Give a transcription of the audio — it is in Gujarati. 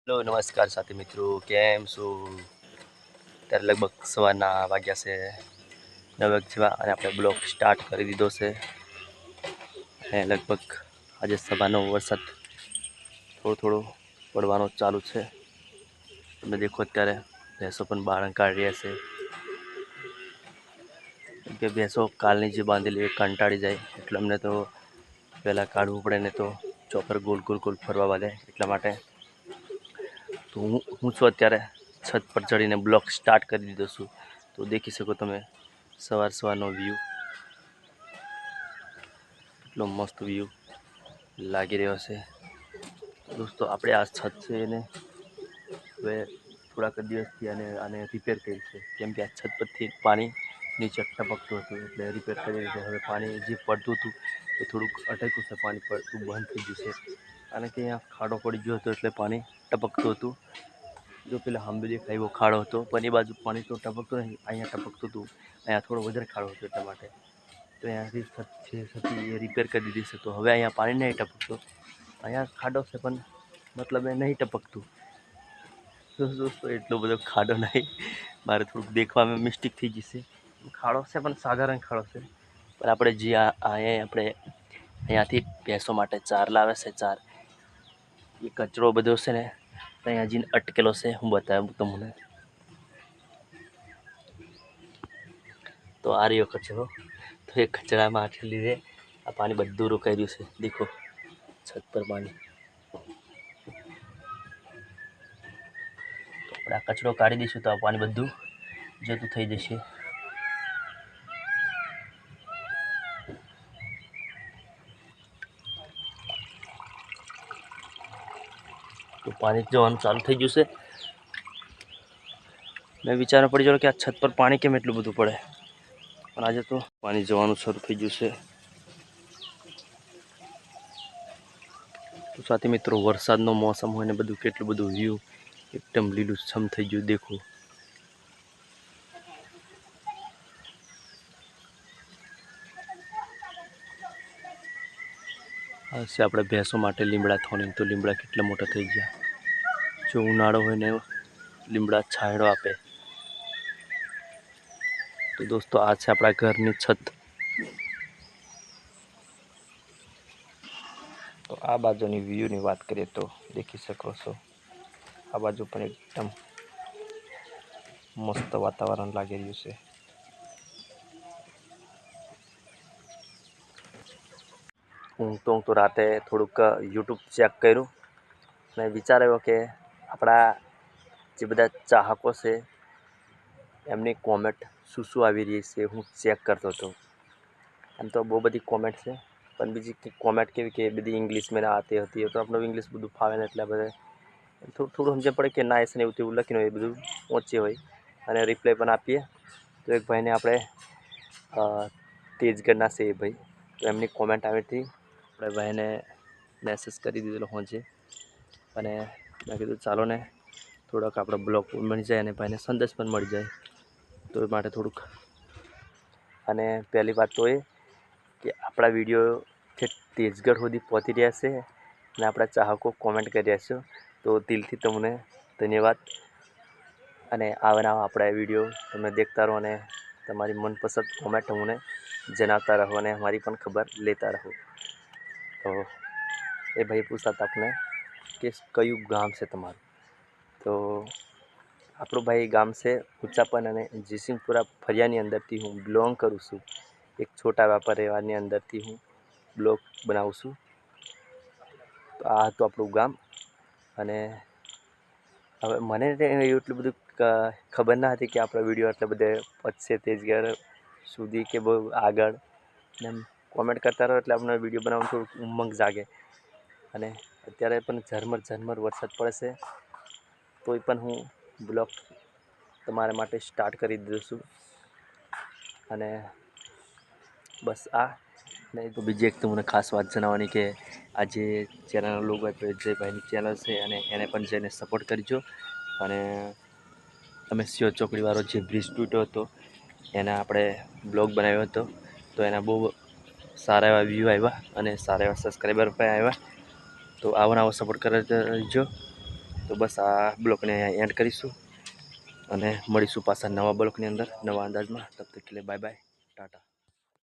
હેલો નમસ્કાર સાથી મિત્રો, કેમ છો? ત્યારે લગભગ સવારના વાગ્યા છે 9 જેવા અને આપણે બ્લોગ સ્ટાર્ટ કરી દીધો છે. અને લગભગ આજે સવારનો વરસાદ થોડો પડવાનો ચાલુ છે. તમે દેખો અત્યારે ભેંસો પણ બહાર કાઢી રહ્યા છે. કે ભેંસો કાલની જે બાંધેલી એ કંટાળી જાય એટલે અમને તો પહેલાં કાઢવું પડે ને તો ચોકર ગોલ ફરવા વાલે એટલા માટે તો હું છું અત્યારે છત પર ચડીને બ્લોગ સ્ટાર્ટ કરી દીધો છું. તો દેખી શકો તમે સવારનો વ્યૂ, એટલો મસ્ત વ્યૂ લાગી રહ્યો છે. દોસ્તો આપણે આ છત છે એને હવે થોડાક દિવસથી આને રિપેર કરી છે, કેમ કે આ છત પરથી પાણી નીચે ટપકતું હતું એટલે રિપેર કરી રીતે હવે પાણી જે પડતું હતું એ થોડુંક અટક્યું છે, પાણી પડતું બંધ થઈ ગયું છે. અને કે અહીંયા ખાડો પડી ગયો હતો એટલે પાણી ટપકતું હતું. જો પેલા હાંભે દેખાય એવો ખાડો હતો પણ એ બાજુ પાણી તો ટપકતું નહીં, અહીંયા ટપકતું હતું. અહીંયા થોડો વધારે ખાડો હતો એટલા માટે તો અહીંયાથી છત છે એ રિપેર કરી દીધી છે. તો હવે અહીંયા પાણી નહીં ટપકતું, અહીંયા ખાડો છે પણ મતલબ એ નહીં ટપકતું. દોસ્તો એટલો બધો ખાડો નહીં, મારે થોડુંક દેખવામાં મિસ્ટેક થઈ જશે. ખાડો છે પણ સાધારણ ખાડો છે. પણ આપણે જે અહીંયાથી ભેંસો માટે ચાર લાવે છે, ચાર એ કચરો બધો છે ને અહીંયા જઈને અટકેલો છે. હું બતાવું તમને. તો આ રહ્યો કચરો, તો એ કચરામાં લીધે આ પાણી બધું રોકાઈ રહ્યું છે. દેખો છત પર પાણી, આપણે આ કચરો કાઢી દઈશું તો આ પાણી બધું જતું થઈ જશે. તો પાણી જવાનું ચાલુ થઈ ગયું છે. મેં વિચારવા પડી ગયો કે આ છત પર પાણી કેમ એટલું બધું પડે, પણ આજે તો પાણી જવાનું શરૂ થઈ ગયું છે. તો સાથે મિત્રો વરસાદનો મોસમ હોય ને બધું કેટલું બધું વ્યૂ એકદમ લીલું છમ થઈ ગયું. દેખો આ છે આપણે ભેંસો માટે લીમડા થોની, તો લીમડા કેટલા મોટા થઈ ગયા. જો ઉનાળો હોય ને લીમડા છાંયડો આપે. તો દોસ્તો આ છે આપણા ઘરની છત. તો આ બાજુની વ્યૂની વાત કરીએ તો દેખી શકો છો, આ બાજુ પણ એકદમ મસ્ત વાતાવરણ લાગી રહ્યું છે. હું તો રાતે થોડુંક યુટ્યુબ ચેક કર્યું અને વિચાર આવ્યો કે આપણા જે બધા ચાહકો છે એમની કોમેન્ટ શું આવી રહી છે હું ચેક કરતો હતો. એમ તો બહુ બધી કોમેન્ટ છે, પણ બીજી કોમેન્ટ કેવી કે બધી ઇંગ્લિશમાં આતી હતી, તો આપણું ઇંગ્લિશ બધું ફાવે ને એટલે બધા થોડું સમજણ પડે કે નાઇસ ને એવું લખીને હોય એ બધું પહોંચે હોય અને રિપ્લાય પણ આપીએ. તો એક ભાઈને આપણે તેજગઢના છે એ ભાઈ, તો એમની કોમેન્ટ આવી હતી. આપણે ભાઈને મેસેજ કરી દીધેલો હોજે અને મેં કીધું ચાલો ને થોડોક આપણો બ્લોગ બની જાય અને ભાઈને સંદેશ પણ મળી જાય, તો એ માટે થોડુંક. અને પહેલી વાત તો એ કે આપણા વિડીયો તેજગઢ સુધી પહોંચી રહ્યા છે અને આપણા ચાહકો કોમેન્ટ કરી રહ્યા છે. તો દિલથી તમને ધન્યવાદ. અને આવા આપણા વિડીયો તમે દેખતા રહો અને તમારી મનપસંદ કોમેન્ટ મને જણાવતા રહો અને અમારી પણ ખબર લેતા રહો. તો એ ભાઈ પૂછતા હતા આપણે કે કયું ગામ છે તમારું, તો આપણું ભાઈ ગામ છે ઉંચાપન અને જયસિંહપુરા ફળિયાની અંદરથી હું બિલોંગ કરું છું. એક છોટા વ્યાપાર વ્યવહારની અંદરથી હું બ્લોગ બનાવું છું. તો આ હતું આપણું ગામ. અને હવે મને એટલું બધું ખબર ના હતી કે આપણો વિડીયો આટલા બધા પચશે તેજગઢ સુધી કે બહુ આગળ. ને એમ કોમેન્ટ કરતા રહો એટલે આપણો વિડીયો બનાવવાનું થોડુંક ઉમંગ જાગે. અને અત્યારે પણ ઝરમર વરસાદ પડે છે, તોય પણ હું બ્લોગ તમારા માટે સ્ટાર્ટ કરી દીધો છું. અને બસ આ નહીં તો બીજી એક તો મને ખાસ વાત જણાવવાની કે આ જે ચેનલનો લોગો આપ્યો જે ભાઈની ચેનલ છે અને એને પણ જઈને સપોર્ટ કરજો. અને અમે સિંહ ચોકડીવાળો જે બ્રિજ તૂટ્યો હતો એના આપણે બ્લોગ બનાવ્યો હતો, તો એના બહુ સારા એવા વ્યૂ આવ્યા અને સારા એવા સબસ્ક્રાઈબર પણ આવ્યા. તો આવો સપોર્ટ કરજો. તો બસ આ બ્લોગને એન્ડ કરીશું અને મળીશું પાછા નવા બ્લોગની અંદર નવા અંદાજમાં. તબ તક કે લીએ બાય બાય, ટાટા.